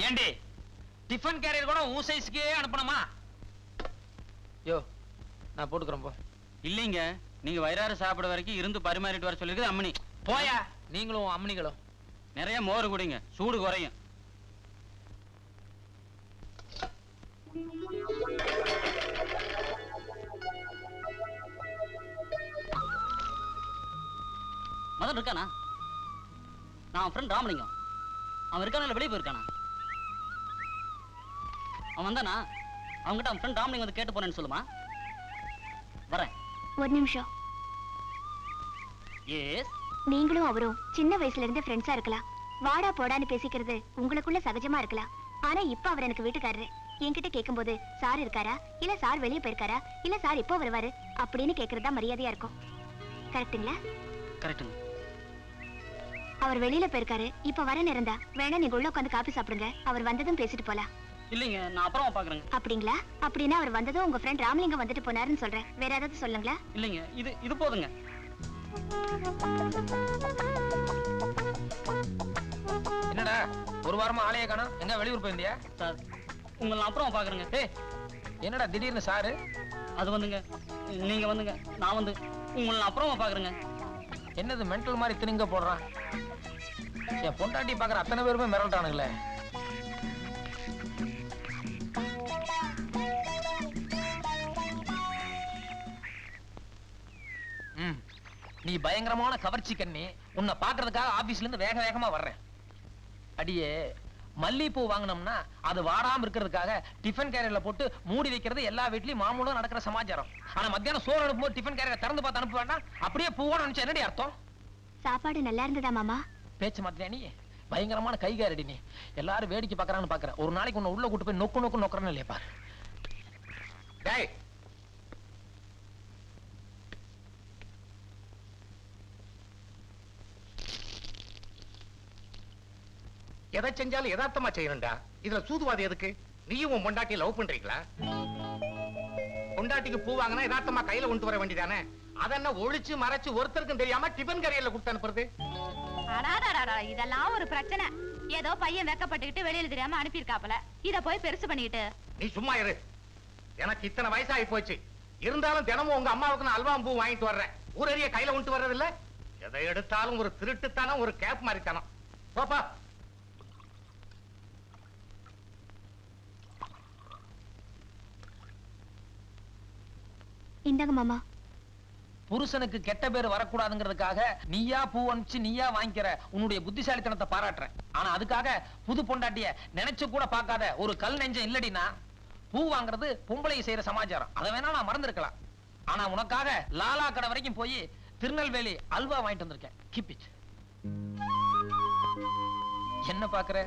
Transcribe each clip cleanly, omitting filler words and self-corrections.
ஏண்டி tiffin carrier கூட உன் சைஸ்க்கே அனுப்பணுமா? யோ நான் போட்டுக்கிறேன் போ. இல்லைங்க, நீங்க வயிறார சாப்பிட வரைக்கும் இருந்து பரிமாறிட்டு வர சொல்லிருக்குது அம்மனி. போயா நீங்களும் அம்மனிகளும். நிறைய மோர் குடிங்க, சூடு குறையும். மதன் இருக்கானா? நான் ஃப்ரெண்ட் ராமலிங்கம். அவன் இருக்கானா இல்ல வெளியே போயிருக்கானா? அவன் வந்தானா? அவன்கிட்ட அவன் ஃப்ரெண்ட் ராமலிங்கம் வந்து கேட்டு போறேன்னு சொல்லுமா. வரேன். ஒரு நிமிஷம். எஸ். நீங்களும் அவரும் சின்ன வயசுல இருந்து ஃப்ரெண்ட்ஸா இருக்கலாம். வாடா போடான்னு பேசிக்கிறது உங்களுக்குள்ள சகஜமா இருக்கலாம். ஆனா இப்ப அவர் எனக்கு வீட்டுக்காரரு. என்கிட்ட கேட்கும்போது சார் இருக்காரா, இல்ல சார் வெளியே போயிருக்காரா, இல்ல சார் இப்போ வருவாரு அப்படின்னு கேக்குறதா மரியாதையா இருக்கும். கரெக்டுங்களா? கரெக்டுங்க. அவர் வெளியில போயிருக்காரு, இப்ப வர நேரம் தான். வேணா நீங்க உள்ள உட்காந்து காபி சாப்பிடுங்க. அவர் வந்ததும் பேசிட்டு போலாம். இல்லைங்க, நான் அப்புறமா பாக்குறேங்க. அப்படிங்களா? அப்படின்னா அவர் வந்ததும் உங்க ஃப்ரெண்ட் ராமலிங்கம் வந்துட்டு போனாருன்னு சொல்றேன். வேற ஏதாவது சொல்லுங்களா? இல்லைங்க, இது போதுங்க. என்னடா ஒரு வாரமா ஆளைய காணோம்? எங்க வெளியூர் போயிருந்தியா? சார் உங்களை நான் அப்புறமா பாக்குறேங்க. ஏய் என்னடா திடீர்னு சாரு? அது வந்துங்க, நீங்க வந்துங்க, நான் வந்து உங்களை நான் அப்புறமா பாக்குறேங்க. என்னது மென்டல் மாதிரி திணிங்க போடுறான்? என் பொண்டாட்டி பாக்குற அத்தனை பேருமே மிரட்டானுங்களே. நீ பயங்கரமான கவர்ச்சி கண்ணி. உன்னை பாக்குறதுக்காக ஆபீஸ்ல இருந்து வேக வேகமா வர்றேன். அடியே மல்லிப்பூ வாங்கினோம்னா அது வாடாம இருக்கிறதுக்காக டிஃபன் கேரியர்ல போட்டு மூடி வைக்கிறது எல்லா வீட்லயும் மாமூலம் நடக்கிற சமாச்சாரம். ஆனா மத்தியானம் சோறு அனுப்பும்போது டிஃபன் கேரியரை திறந்து பார்த்து அனுப்ப வேண்டாம், அப்படியே பூவோட நினைச்சா என்னடி அர்த்தம்? சாப்பாடு நல்லா இருந்ததா மாமா? பேச்சு மாத்தியா நீ? பயங்கரமான கைகாரடி நீ. எல்லாரும் வேடிக்கை பாக்குறான்னு பாக்குறேன். ஒரு நாளைக்கு உன்னை உள்ள கூட்டு போய் நொக்கு நொக்கு நொக்குறன்னு இல்லையா பாரு. டேய் எதை செஞ்சாலும் யதார்த்தமா செய்யணும்டா. இதுல சூதுவாதி எதுக்கு? நீயும் உன் பொண்டாட்டியை லவ் பண்றீங்களா? பொண்டாட்டிக்கு பூ வாங்கினா யதார்த்தமா கையில கொண்டு வர வேண்டியதானே? அதென்ன ஒளிச்சு மறைச்சு ஒருத்தருக்கும் தெரியாம டிபன் கரியர்ல கொடுத்து அனுப்புறது? இதெல்லாம் ஒரு பிரச்சனை. ஏதோ பையன் வெக்கப்பட்டுக்கிட்டு வெளியில தெரியாம அனுப்பியிருக்காப்பல. இத போய் பெருசு பண்ணிக்கிட்டு நீ சும்மா இரு. எனக்கு இத்தனை வயசாகி போச்சு. இருந்தாலும் தினமும் உங்க அம்மாவுக்கு நான் அல்வா பூ வாங்கிட்டு வர்றேன். ஊரறிய கையில கொண்டு வர்றது இல்ல. எதை எடுத்தாலும் ஒரு திருட்டுத்தானம், ஒரு கேப் மாதிரி தானம். போப்பா. இந்தாங்க மாமா. புருஷனுக்கு கெட்ட பேர் வரக்கூடாதுங்கிறதுக்காக நீயா பூ அனுப்பிச்சு நீயா வாங்கிக்கிற உன்னுடைய புத்திசாலித்தனத்தை பாராட்டுறேன். ஆனா அதுக்காக புது பொண்டாட்டிய நினைச்சு கூட பார்க்காத ஒரு கல் நெஞ்சம் இல்லடினா. பூ வாங்குறது பொம்பளை செய்யற சமாச்சாரம். அதை வேணா நான் மறந்துருக்கலாம். ஆனா உனக்காக லாலா கடை வரைக்கும் போய் திருநெல்வேலி அல்வா வாங்கிட்டு வந்திருக்கேன். Keep it. என்ன பாக்குற?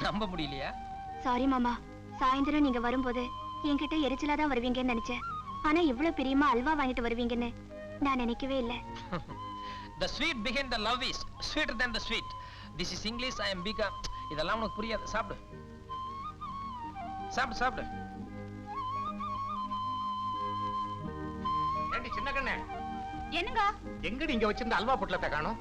நம்ப முடியலையா? சாரி மாமா. சாயந்தரம் நீங்க வரும்போது என்கிட்ட எரிச்சலா தான் வருவீங்கன்னு நினைச்சேன். ஆனா இவ்வளவு பிரியமா அல்வா வாங்கிட்டு வருவீங்கன்னு நான் நினைக்கவே இல்ல. The sweet behind the love is sweeter than the sweet. This is English. I am big. இதெல்லாம் உனக்கு புரியாது. சாப்பிடு சாப்பிடு சாப்பிடு. ஏண்டி சின்ன கண்ணே, என்னங்க எங்கடி இங்க வச்சிருந்த அல்வா பொட்டலத்தை காணோம்?